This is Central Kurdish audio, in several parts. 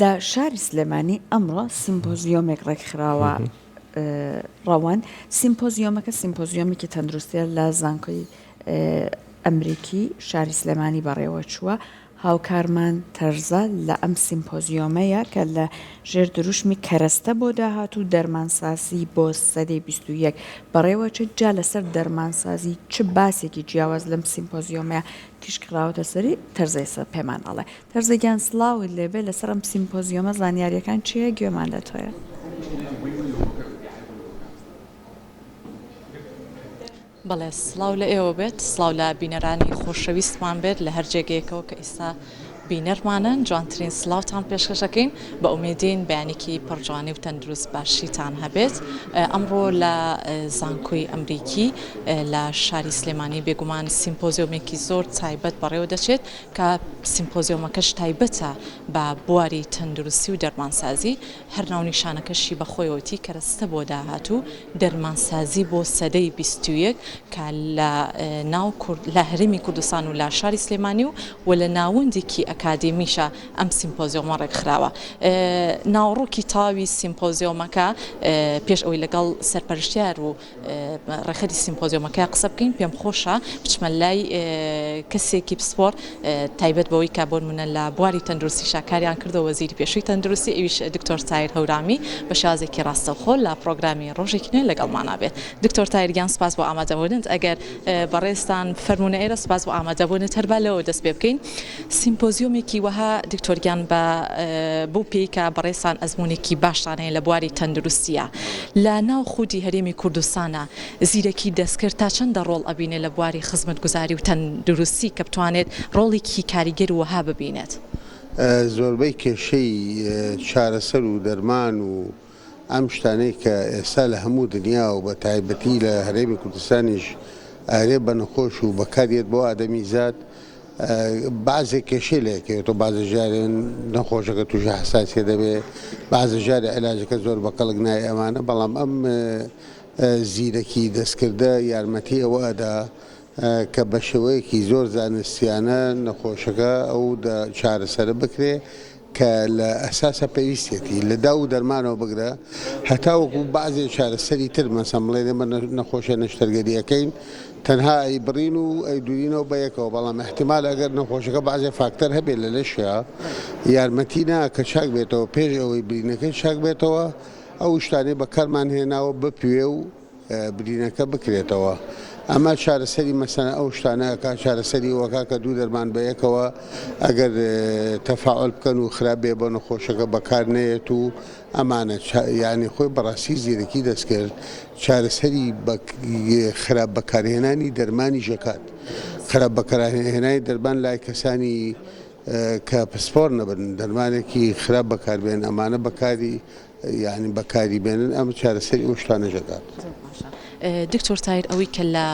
لە شاری سلێمانی ئەمڕۆ سیمپۆزیۆمێک ڕێکخراوە ڕەوان سیمپۆزیۆمەکە سیمپۆزیۆمێکی تەندروستیە لە زانکۆی ئەمریکی شاری سلێمانی بەڕێوە چووە هاوکارمان تەرزە لە ئەم سیمپۆزیۆمەیە کە لە ژێر دروشمی کەرەستە بۆ داهات و دەرمانسازی بۆ سەدەی 21 بەڕێوە چ جا لەسەر دەرمانسازی چ باسێکی جیاواز لەم سیمپۆزیۆمەیە تیشکراوەتە سەری تەرزەیسە پێمان ئەڵێ تەرزەگیان سڵاوت لێبێ لەسەر ئەم سیمپۆزیۆمە زانیاریەکان چیە گوێمان لە تۆیە؟ بەڵێ سڵاو لە ئێوە بێت سڵاو لە بینەرانی خۆشەویستمان بێت لە هەر جێگەیەکەوە کە ئێستا بینەرمانن جوانترین سڵاوتان پێشکەشەکەین بە ئومێدین بەیانێکی پڕجوانی و تەندروست باشیتان هەبێت ئەمڕۆ لە زانکۆی ئەمریکی لە شاری سلێمانی بێگومان سیمپۆزیۆمێکی زۆر تایبەت بەڕێوە دەچێت کە سیمپۆزیۆمەکەش تایبەتە بە بواری تەندروستی و دەرمانسازی هەر ناونیشانەکەشی بەخۆیەوەتی کەرەستە بۆ داهاتوو دەرمانسازی بۆ سەدەی 21 کە لە هەرێمی کوردستان و لە شاری سلێمانی و لە ناوەندێکی ئەکادمیشە ئەم سیمپۆزیۆمە ڕێکخراوە ناوڕووکی تاوی سیمپۆزیۆمەکە پێش ئەوەی لەگەڵ سەرپەرشتیار و ڕێخەری سیمپۆزیۆمەکە قسە بکەین پێم خۆشە بچمە لای کەسێکی پسپۆر تایبەت بەوەی کا بۆ منە لە بواری تەندروستی شاکاریان کردەوە وەزیری پێشووی تەندروستی ئەویش دکتۆر تایر هەورامی بە شازێکی ڕاستەوخۆ لە پرۆگرامی ڕۆژێکی نوێ لەگەڵمانە بێت دکتۆر تایرگیان سپاس بۆ ئامادەبوونت ئەگەر بەڕێستان فەرمونە ئێرە سپاس بۆ ئامادەبوونت هەربا لەوە دەست پێ بکەین سیمپۆزیۆمێکی وەها دکتۆرگیان بۆ پێیکە بەڕێستان ئەزمونێکی باشانەیە لە بواری تەندروستیە لە ناو خودی هەرێمی کوردستانە زیرەکی دەستکرد تا چەندە ڕۆڵ ئەبینێت لە بواری خزمەتگوزاری و تەندروستی کە بتوانێت ڕۆڵێکی کاریگەر وەها ببینێت زۆربەی کێشەی چارەسەر و دەرمان و ئەم شتانەی کە ئێستا لە هەموو دنیا و بە تایبەتی لە هەرێمی کوردستانیش ئارێ بە نەخۆش و بەکارێت بۆ ئادەمی زاد بعضێک کێشەی لەکەوێتەوە بازە ژارێن نەخۆشەکە توش حساسیە دەبێت بازە ژارە علاجەکە زۆر بەقەڵک نای ئەمانە بەڵام ئەم زیرەکی دەستکردە یارمەتی ئەوەدا کە بە شێوەیەکی زۆر زانستیانە نەخۆشەکە ئەو چارەسەرە بکرێ کە لە ئەساسە پێویستێتی لە دا و دەرمانەوە بگرە هەتاوەکو بازێ چارەسەری تر مەسەمڵێ دەمە نەخۆشە نەشتەرگەریەکەین تەنها ئەی بڕین و ئەی دوورینەوە بە یەکەوە بەڵام احتیمال ئەگەر نەخۆشەکە بازێ فاکتەر هەبێت لە لەشیا یارمەتی نا کە چاک بێتەوە پێش ئەوەی برینەکەی چاک بێتەوە ئەو شتانەی بەکارمان هێناوە بپوێ و برینەکە بکرێتەوە ئەمە چارەسەری مەسەنە ئەو شتانەکە چارەسەری وەکا کە دوو دەرمان بە یەکەوە ئەگەر تەفاعل بکەن و خراپێ بۆ نەخۆشەکە بەکار نێت و ئەمانە یعنی خۆی بەڕاستی زیرەکی دەستکرد چارەسەری خراپ بەکارهێنانی دەرمانی ژەکات خراپ بەکارهێنانی دەرمان لای کەسانی کە پسپۆر نەبن دەرمانێکی خراپ بەکاربێن ئەمانە بەکاری یعنی بەکاری بێنن ئەم چارەسەری ئەو شتانە ژەکات. دکتۆر تایر ئەوەی کە لە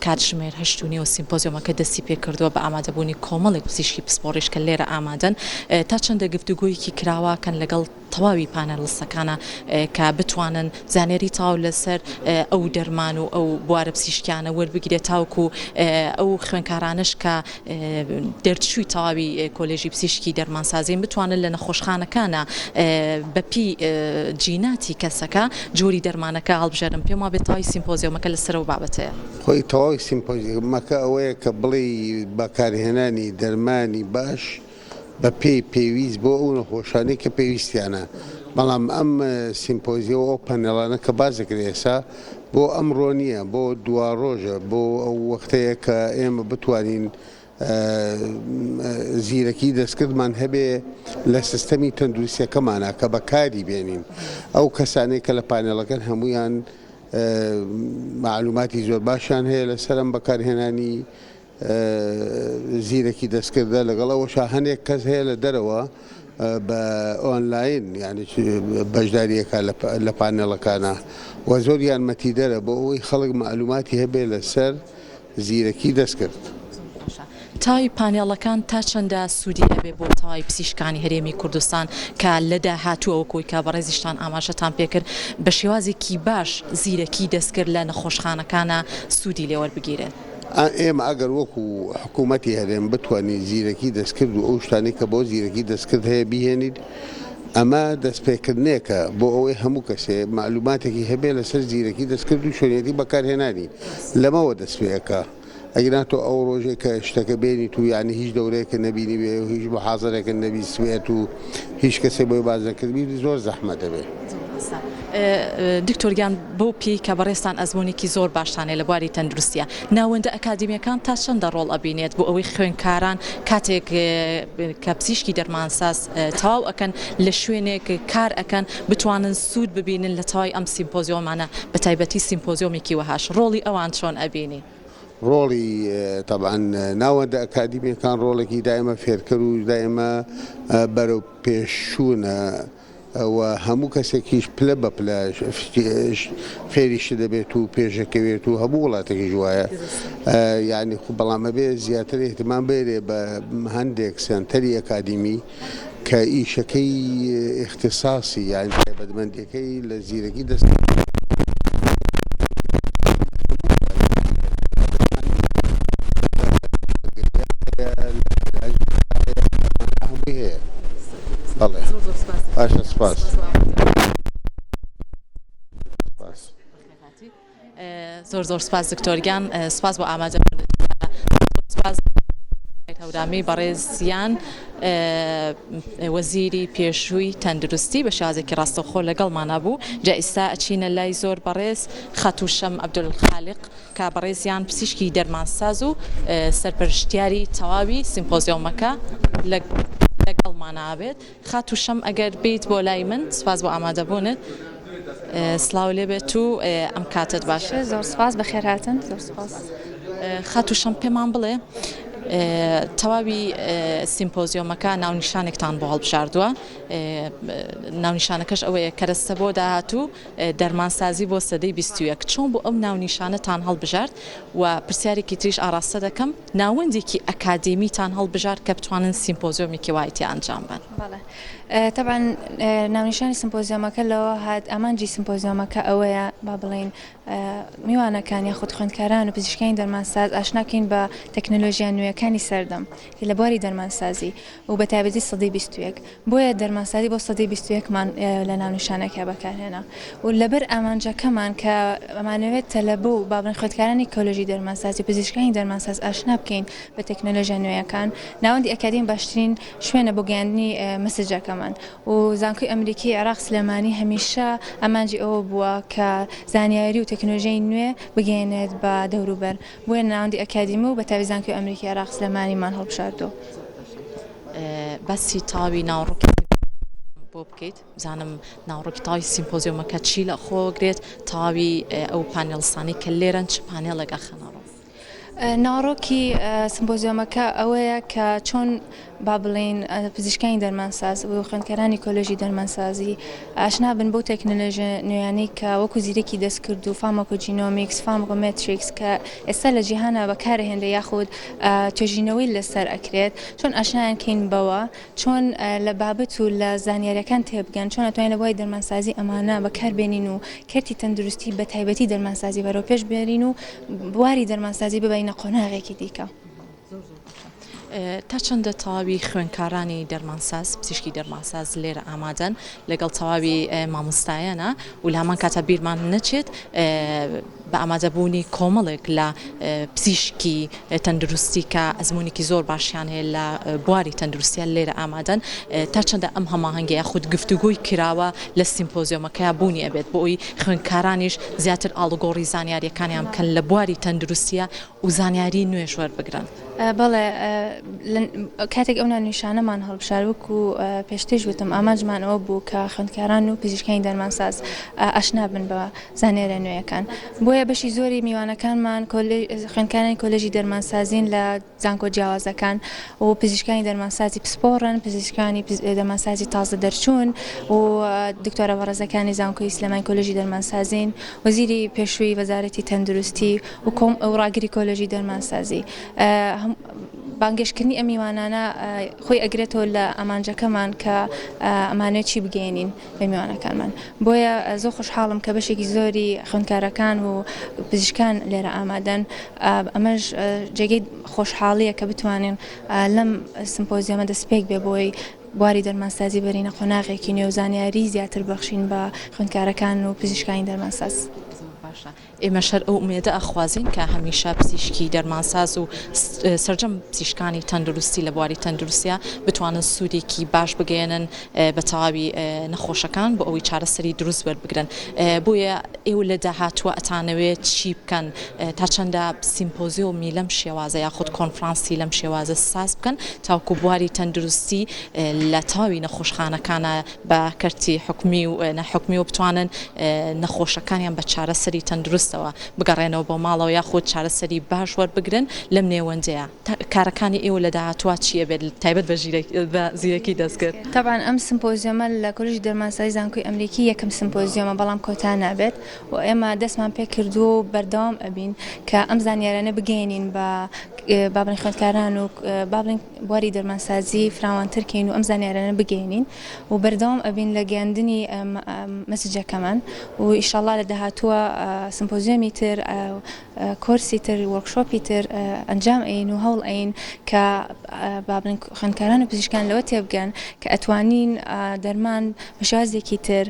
کاتژمێر 8 و سیمپۆزیۆمەکە دەستی پێ کردووە بە ئامادەبوونی کۆمەڵێک پزیشکی پسپۆڕیش کە لێرە ئامادەن تا چەندە گفتوگۆیەکی کراواکەن لەگەڵ تەواوی پانەڵستەکانە کە بتوانن زانێری تاو لەسەر ئەو دەرمان و ئەو بوارە پزیشکیانە وەربگیرێت تاوکو ئەو خوێنکارانش کە دەرچووی تەواوی کۆلێژی پزیشکی دەرمانسازین بتوانن لە نەخۆشخانەکانە بەپی جیناتی کەسەکە جۆری دەرمانەکە هەڵبژێرن پێم وابێت تەواوی سیمپۆزیۆمەکە لەسەر و بابەتەیە خۆی تەواوی سیمپۆزیۆمەکە ئەوەیە کە بڵێ بەکارهێنانی دەرمانی باش بە پێویست بۆ ئەو نەخۆشانەی کە پێویستیانە بەڵام ئەم سیمپۆزیۆ ئەو پەنێڵانە کە بازەکرێ ئێستا بۆ ئەمڕۆ نییە بۆ دوا ڕۆژە بۆ ئەو وەختەیە کە ئێمە بتوانین زیرەکی دەستکردمان هەبێ لە سیستەمی تەندروستیەکەمانە کە بەکاری بێنین ئەو کەسانەی کە لە پانێڵەکەن هەمویان معلوماتی زۆر باشیان هەیە لەسەر ئەم بەکارهێنانی زیرەکی دەستکردە لەگەڵ ئەوەشا هەندێک کەس هەیە لە دەرەوە بە ئۆنلاین یعنی بەشداریەکە لە پانێڵەکانە و زۆر یارمەتی دەرە بۆ ئەوەی خەڵک معلوماتی هەبێ لەسەر زیرەکی دەستکرد. تاوی پانێڵەکان تا چەندە سوودی هەبێ بۆ تاوای پزیشکانی هەرێمی کوردستان کە لەدا هاتووەوە کۆی کا بەڕێزیشتان ئاماژەتان پێکرد بە شێوازێکی باش زیرەکی دەستکرد لە نەخۆشخانەکانە سوودی لێوەربگیرێت. ئێمە ئەگەر وەکو حکوومەتی هەرێم بتوانین زیرەکی دەستکرد و ئەو شتانی کە بۆ زیرەکی دەستکرد هەیە بیهێنید ئەمە دەستپێکردنێکە بۆ ئەوەی هەموو کەسێ معلوماتێکی هەبێ لەسەر زیرەکی دەستکرد و شوێنێتی بەکارهێنانی لەمەوە دەستپێەکە ئەگراتۆ ئەو ڕۆژێک کە شتەکە بێنیت و یعنی هیچ دەورەیەکە نەبینی بێ و هیچ محازەرێکە نەبیستوێت و هیچ کەسێ بۆی باز نەکردبی زۆر زەحمەت دەبێت. دکتۆریان بۆ پێی کە بەڕێستان ئەزمونێکی زۆر باشتانێ لە بواری تەندروستیە ناوەندە ئەکادیمیەکان تا چەندە ڕۆڵ ئەبینێت بۆ ئەوەی خوێندکاران کاتێک کە پزیشکی دەرمانساز تەواو ئەکەن لە شوێنێک کار ئەکەن بتوانن سوود ببینن لە تەواوی ئەم سیمپۆزیۆمانە بە تایبەتی سیمپۆزیۆمێکی وەهاش ڕۆڵی ئەوان چۆن ئەبینی؟ ڕۆڵی طبعا ناوەندە ئەکادیمیەکان ڕۆڵێکی دائمە فێرکەر و دائمە بەرەو پێشوونە و هەموو کەسێکیش پلە بە پلە فێریشە دەبێت و پێشەکەوێت و هەموو وڵاتێکی جوایە یعنی خو بەڵامە بێ زیاتر احتمام بێرێ بە هەندێک سنتەری ئەکادیمی کە ئیشەکەی اختصاصی یعنی تایبەتمەندیەکەی لە زیرەکی دەست سپاس. زۆر سپاس دکتۆریان سپاس بۆ ئاماجە هەورامی بەڕێزیان وەزیری پێشووی تەندروستی بە شازێکی ڕاستەوخۆ لەگەڵمانە بوو جا ئێستا ئەچینە لای زۆر بەڕێز خەتوشەم عەبدولخالق کە بەڕێزیان پزیشکی دەرمانساز و سەرپەرشتیاری تەواوی سیمپۆزیۆمەکە لەگەڵمانە بێت خەتوشەم ئەگەر بیت بۆ لای من سپاس بۆ ئامادەبوونت سلااو لێ بێت و ئەم کاتت باشە زۆر سپاس بەخێر هاتن زۆر سپاس خەتوشەم پێمان بڵێ تەواوی سیمپۆزیۆمەکە ناونیشانێکتان بۆ هەڵبژاردووە ناونیشانەکەش ئەوەیە کەرەستە بۆ داهاتوو دەرمانسازی بۆ سەدەی 21 چۆن بۆ ئەم ناونیشانەتان هەڵبژارد و پرسیارێکی تریش ئاراستە دەکەم ناوەندێکی ئەکادیمیتان هەڵبژارد کە بتوانن سیمپۆزیۆمێکی وایەتی ئەنجام بن. طبعا ناونیشانی سیمپۆزیۆمەکە لەوە هات ئەمانجی سیمپۆزیۆمەکە ئەوەیە با بڵین میوانەکان یاخود خوێندکاران و پزیشکانی دەرمانساز ئاشناکەین بە تەکنۆلۆژیای نوێیەکانی سەردەم لە بواری دەرمانسازی و بە تایبەتی سەدەی 21 بۆیە دەرمانسازی بۆ سەدەی 21مان لە ناونیشانەکە بەکارهێنا و لەبەر ئامانجەکەمان کە ئەمانەوێت تەلەبوو و بابن خوێندکارانی ئیکۆلۆژی دەرمانسازی پزیشکانی دەرمانساز ئاشنا بکەین بە تەکنۆلۆژیای نوێیەکان ناوەندی ئەکادیم باشترین شوێنە بۆ گەیاندنی مەسەجەکەمان و زانکۆی ئەمریکی عێراق سلێمانی هەمیشە ئەمانجی ئەوە بووە کە زانیاری و تەکنۆلۆژیای نوێ بگەێنێت بە دەوروبەر بۆیە ناوەندی ئەکادیمی و بە تاوی زانکۆی ئەمریکی عێراق سلێمانیمان هەڵبژاردووە. بەسی تاوی ناوڕۆکی بۆ بکەیت بزانم ناوڕۆکی تاوی سیمپۆزیۆمەکە چی لە خۆگرێت تاوی ئەو پانێڵسانی کە لێرەن چ پانێڵێکە خەنەڕۆ ناوڕۆکی سیمپۆزیۆمەکە ئەوەیە کە چۆن با بڵین پزیشکانی دەرمانساز و خوێندکارانی ئیکۆلۆژی دەرمانسازی ئاشنا بن بۆ تەکنۆلۆژی نوێیانەی کە وەکو زیرەکی دەستکرد و فارماکۆجینۆمیکس فارماکۆمێتریکس کە ئێستا لە جیهانە بەکارهێنرێ یاخود توێژینەوەی لەسەر ئەکرێت چۆن ئاشنایان کەین بەوە چۆن لە بابەت و لە زانیاریەکان تێبگەن چۆن ئەتوانین لە بۆی دەرمانسازی ئەمانە بەکاربێنین و کەرتی تەندروستی بە تایبەتی دەرمانسازی بەرەو پێش بێرین و بواری دەرمانسازی ببینە قۆناغێکی دیکە. تا چەندە تەواوی خوێندکارانی دەرمانساز پزیشکی دەرمانساز لێرە ئامادەن لەگەڵ تەواوی مامۆستایانە و لە هەمان کاتە بیرمان نەچێت بە ئامادەبوونی کۆمەڵێک لە پزیشکی تەندروستی کە ئەزمونێکی زۆر باشیان هەیە لە بواری تەندروستیان لێرە ئامادەن تا چەندە ئەم هەماهەنگەیە خود گفتوگۆی کراوە لە سیمپۆزیۆمەکەیە بوونی ئەبێت بۆ ئەوی خوێندکارانیش زیاتر ئاڵگۆڕی زانیاریەکانیان بکەن لە بواری تەندروستیە و زانیاری نوێ وەربگرن. بەڵێ کاتێک ئەو ناونیشانەمان هەڵبژاروک و پێشتر وتم ئاماژمان ئەوە بوو کە خوێندکاران و پزیشکانی دەرمانساز ئاشنا بن بە زانیارە نوێیەکان بۆیە بەشی زۆری میوانەکانمان خوێندکارانی کۆلێژی دەرمانسازین لە زانکۆ جیاوازەکان و پزیشکانی دەرمانسازی پسپۆڕن پزیشکانی دەرمانسازی تازە دەرچوون و دکتۆرە بەڕێزەکانی زانکۆی سلێمانی کۆلێژی دەرمانسازین وەزیری پێشووی وەزارەتی تەندروستی و ڕاگری کۆلێژی دەرمانسازی بانگشتکردنی ئەم میوانانە خۆی ئەگرێتەوە لە ئامانجەکەمان کە ئەمانەیە چی بگەێنین بە میوانەکانمان بۆیە زۆر خۆشحاڵم کە بەشێکی زۆری خوێندکارەکان و پزیشکان لێرە ئامادەن ئەمەش جێگەی خۆشحاڵیە کە بتوانین لەم سمپۆزیەمە دەستپێک بێ بۆی بواری دەرمانسازی بەرینە قۆناغێکی نوێ و زانیاری زیاتر بەخشین بە خوێندکارەکان و پزیشکانی دەرمانساز. ئێمە شەر ئەو ئومێدە ئەخوازین کە هەمیشە پزیشکی دەرمانساز و سەرجەم پزیشکانی تەندروستی لە بواری تەندروستیە بتوانن سوودێکی باش بگەێنن بە تەواوی نەخۆشەکان بۆ ئەوەی چارەسەری دروست وەربگرن بۆیە ئێوە لە داهاتووە ئەتانەوێت چی بکەن تا چەندە سیمپۆزیۆمی لەم شێوازە یاخود کۆنفرانسی لەم شێوازە ساز بکەن تاوکو بواری تەندروستی لە تاوی نەخۆشخانەکانە بە کەرتی حکومی و نەحکومی و بتوانن نەخۆشەکانیان بە چارەسەری تەندروستەوە بگەڕێنەوە بۆ ماڵەوە یاخود چارەسەری باش وەربگرن لەم نێوەندەیە کارەکانی ئێوە لە داهاتووە چییە بێت تایبەت بە زیرەکی دەستکرد طبعا ئەم سمپۆزیۆمە لە کۆلیژی دەرمانسازی زانکۆی ئەمریکی یەکەم سمپۆزیۆمە بەڵام کۆتا نابێت و ئێمە دەستمان پێ کردو و بەردەوام ئەبین کە ئەم زانیارانە بگەێنین بە بابڵین خوێندکاران و بابڵین بواری دەرمانسازی فراوانترکەین و ئەم زانیارانە بگەێنین و بەردەوام ئەبین لە گەیاندنی مەسجەکەمان و ئیشەڵا لە داهاتووە سمپۆزیۆمی تر کۆرسی تر وەرکشۆپی تر ئەنجام ئەین و هەوڵ ئەین کە بابڵین خوێندکاران و پزیشکان لەوە تێبگەن کە ئەتوانین دەرمان بە شێوازێکی تر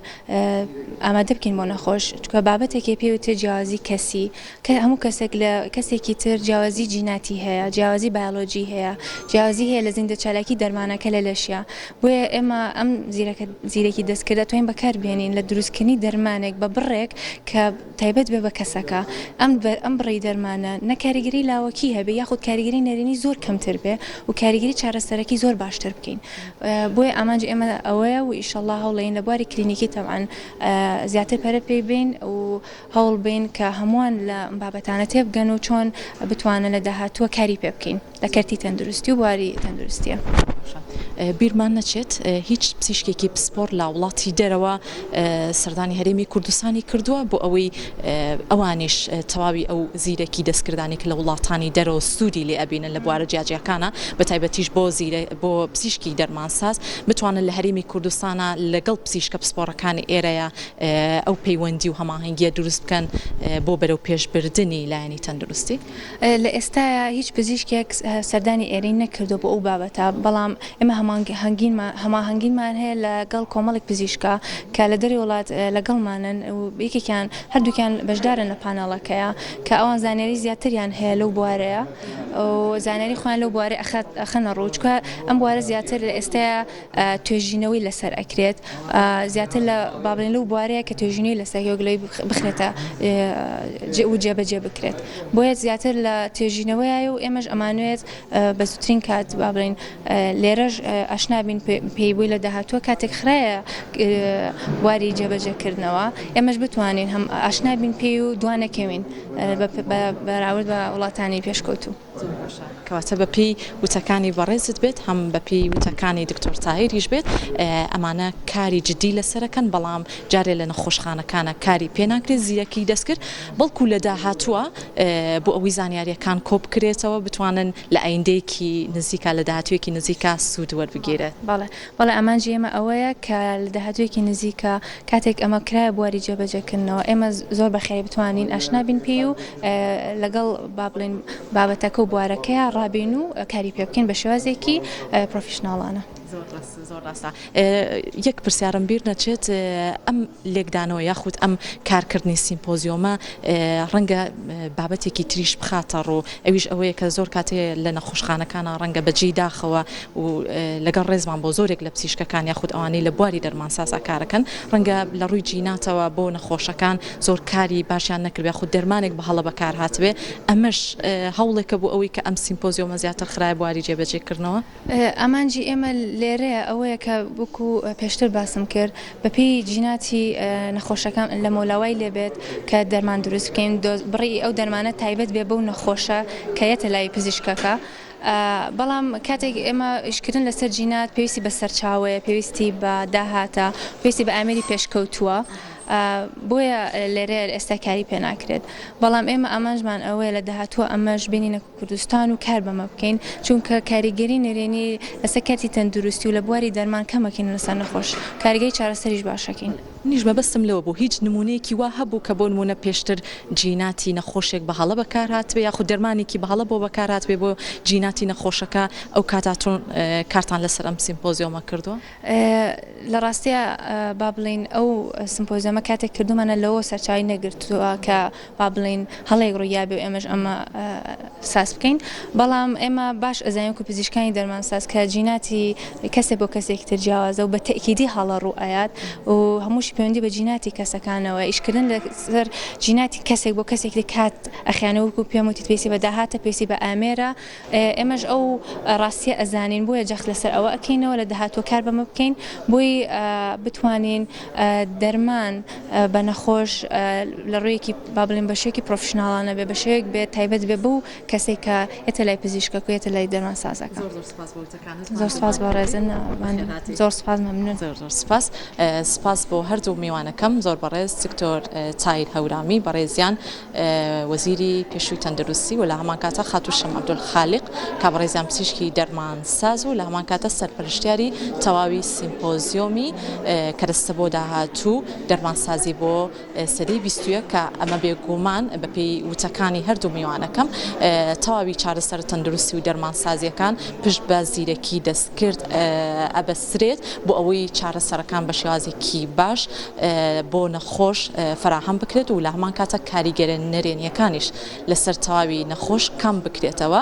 ئامادە بکەین بۆ نەخۆش چونکە بابەتێکی پێوتێ جیاوازی کەسی کە هەموو کەسێک لە کەسێکی تر جیاوازی جیناتی هەیە جیاوازی بایۆلۆجی هەیە جیاوازی هەیە لە زیندە چالاکی دەرمانەکە لە لەشیە بۆیە ئێمە ئەم زیرەکی دەستکردە توین بەکار بێنین لە دروستکردنی دەرمانێک بە بڕێک کە تایبەت بێ بە کەسەکە ئەم بڕی دەرمانە نە کاریگەری لاوەکی هەبێ یاخود کاریگەری نەرێنی زۆر کەمتر بێ و کاریگەری چارەسەرەکی زۆر باشتر بکەین بۆیە ئامانج ئێمە ئەوەیە و ئیشەڵڵا هەوڵین لە بواری کلینیکی تەبعاً زیاتر پەرە پێی بین و هەوڵ بین کە هەمووان لە بابەتانە تێبگەن و چۆن بتوانن لە داهاتووە کاری پێ بکەین لە کەرتی تەندروستی و بواری تەندروستیە. بیرمان نەچێت هیچ پزیشکێکی پسپۆر لە وڵاتی دەرەوە سەردانی هەرێمی کوردستانی کردووە بۆ ئەوەی ئەوانیش تەواوی ئەو زیرەکی دەستکردانی کە لە وڵاتانی دەرەوە سوودی لێ ئەبینن لە بوارە جیاجیەکانە بە تایبەتیش بۆ پزیشکی دەرمانساز بتوانن لە هەرێمی کوردستانە لەگەڵ پزیشکە پسپۆرەکانی ئێرەیە ئەو پەیوەندی و هەماهەنگیە دروست بکەن بۆ بەرەو پێشبردننی لایەنی تەندروستی لە ئێستاە هیچ پزیشکێک سەردانی ئێرەی نەکردو بۆ ئەو بابەتە بەڵام ئێمە هەماهەنگینمان هەیە لەگەڵ کۆمەڵێک پزیشکە کە لە دەری وڵات لەگەڵمانن و یەکێکیان هەردووکیان بەشدارن لە پانەڵەکەیە کە ئەوان زانیاری زیاتریان هەیە لەو بوارەیە و زانیاری خۆیان لەو بوارە ئەخەنە ڕووچکە ئەم بوارە زیاتر لە ئێستاە توێژینەوەی لەسەر ئەکرێت زیاتر لە بابلین لەو بوارەیە کە توێژینەوەی لەسەر گەلەی بخرێتە و جێبەجێ بکرێت بۆیە زیاتر لە توێژینەوەیە و ئێمەش ئەمانوێت بە زووترین کات بابلین لێرەش ئاشنابین پێی بووی لە داهاتووە کاتێک خراە واری جێبەجێکردنەوە ئێمەش بتوانین هەم ئاشنابین پێی و دوانەکەوین بەراورد بە وڵاتانی پێشکەوتوو. کەواتە بەپی وتەکانی بەڕێزت بێت هەم بەپی وتەکانی دکتۆر تاهیریش بێت ئەمانە کاری جدی لەسەرەکەن بەڵام جارێ لە نەخۆشخانەکانە کاری پێناکرێت زیرەکی دەستکرد بەڵکو لە داهاتووە بۆ ئەوەی زانیاریەکان کۆ بکرێتەوە بتوانن لە ئایندەیەکی نزیکا لە داهاتوویەکی نزیکا سوود وەربگیرێت. بەڵێ ئەمانجی ئێمە ئەوەیە کە لە داهاتوویەکی نزیکە کاتێک ئەمە کرایە بواری جێبەجێکردنەوە ئێمە زۆر بەخێری بتوانین ئاشنابین پێی و لەگەڵ بابلین بابەتەکە و بوارەکەیە ڕابین و کاری پێ بکەین بە شێوازێکی پرۆفیشناڵانە. زۆر ڕاستە یەک پرسیارم بیر نەچێت ئەم لێکدانەوە یاخود ئەم کارکردنی سیمپۆزیۆمە ڕەنگە بابەتێکی تریش بخاتە ڕوو ئەویش ئەوەیە کە زۆر کاتێ لە نەخۆشخانەکانە ڕەنگە بەجێی داخەوە و لەگەڵ ڕێزمان بۆ زۆرێک لە پزیشکەکان یاخود ئەوانەی لە بواری دەرمانسازا کارەکەن ڕەنگە لە ڕووی جیناتەوە بۆ نەخۆشەکان زۆر کاری باشیان نەکرد یاخود دەرمانێک بە هەڵە بەکار هاتبێ ئەمەش هەوڵێکە بۆ ئەوەی کە ئەم سیمپۆزیۆمە زیاتر خراە بواری جێبەجێکردنەوە ئەمانجی ئێمە لێرەیە ئەوەیە کە وەکو پێشتر باسم کرد بەپێی جیناتی نەخۆشەکان لە مۆلاوای لێبێت کە دەرمان دروست بکەین بڕی ئەو دەرمانە تایبەت بێ بەو نەخۆشە کە یەتە لای پزیشکەکە بەڵام کاتێک ئێمە ئیشکردن لەسەر جینات پێویستی بە سەرچاوەیە پێویستی بە داهاتە پێویستی بە ئامێری پێشکەوتووە بۆیە لێرە ئێستا کاری پێ ناکرێت بەڵام ئێمە ئەمانژمان ئەوەیە لە داهاتووە ئەمەش بینینە کوردستان و کار بەمە بکەین چونکە کاریگەری نێرێنی لەسەر کەتی تەندروستی و لە بواری دەرمان کەمەکەین لەسەر نەخۆش کاریگەری چارەسەریش باشەکەین. نیش مەبەستم لەوە بوو هیچ نمونەیەکی وا هەبوو کە بۆ نمونە پێشتر جیناتی نەخۆشێک بەهەڵە بەکار هاتوێ یاخود دەرمانێکی بەهەڵە بۆ بەکار هاتوێ بۆ جیناتی نەخۆشەکە ئەو کاتاتون کارتان لەسەر ئەم سیمپۆزیۆمە کردووە؟ لە ڕاستیە با بڵین ئەو سیمپۆزیۆمە کاتێک کردومانە لەوە سەرچاوی نەگرتووە کە با بڵین هەڵێک ڕوویابێ و ئێمەش ئەمە ساس بکەین بەڵام ئێمە باش ئەزانین و پزیشکانی دەرمانساز کە جیناتی کەسێک بۆ کەسێک تر جیاوازە و بە تەکیدی هەڵە ڕوو ئايات و هەمووشی پەیوەندی بە جیناتی کەسەکانەوە ئیشکردن لەسەر جیناتی کەسێک بۆ کەسێکی کات ئەخیانەوەکو پێم وتی پێسی بە داهاتە پێسی بە ئامێرە ئێمەش ئەو ڕاستیە ئەزانین بۆیە جەخت لەسەر ئەوە ئەکەینەوە لە داهاتوە کار بەمە بکەین بۆی بتوانین دەرمان بە نەخۆش لە ڕوویەکی با بڵین بەشێکی پرۆفشناڵانە بێ بەشەیەک بێت تایبەت بێ بەو کەسێک کە ئێتە لای پزیشکە و ئێتە لای دەرمانسازەکە. زۆر سپاس بۆ ڕێزن زۆر سپاس مەمنون. زۆر سپاس بۆ هەردوو میوانەکەم زۆر بەڕێز دکتۆر تایر هەورامی بەڕێزیان وەزیری پێشووی تەندروستی و لە هەمان کاتە خاتوشەم عەبدولخالیق کە بەڕێزیان پزیشکی دەرمانساز و لە هەمان کاتە سەرپەرشتیاری تەواوی سیمپۆزیۆمی کە دەستە بۆ داهاتوو دەرمانسازی بۆ سەدەی 21 کە ئەمە بێگومان بەپێی وتەکانی هەردوو میوانەکەم تەواوی چارەسەر تەندروستی و دەرمانسازیەکان پشت بە زیرەکی دەستکرد ئەبەسرێت بۆ ئەوەی چارەسەرەکان بە شێوازێکی باش بۆ نەخۆش فراهەم بکرێت و لە هەمان کاتە کاریگەرە نەرێنیەکانیش لەسەر تەواوی نەخۆش کەم بکرێتەوە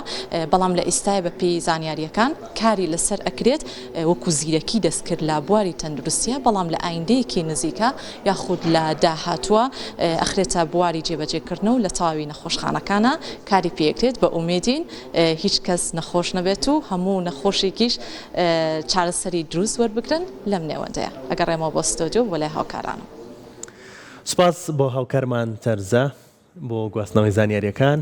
بەڵام لە ئێستای بەپێی زانیاریەکان کاری لەسەر ئەکرێت وەکو زیرەکی دەستکرد لە بواری تەندروستیە بەڵام لە ئایندەیەکی نزیکە یاخود لە داهاتووە ئەخرێتە بواری جێبەجێکردن و لە تەواوی نەخۆشخانەکانە کاری پێکرێت بە ئومێدین هیچ کەس نەخۆش نەبێت و هەموو نەخۆشێکیش چارەسەری دروست وەربگرن لەم نێوەندەیە ئەگەڕێمەوە بۆ ستۆدیۆ بۆ لای هاوکارانم. سپاس بۆ هاوکارمان تەرزە بۆ گواستنەوەی زانیاریەکان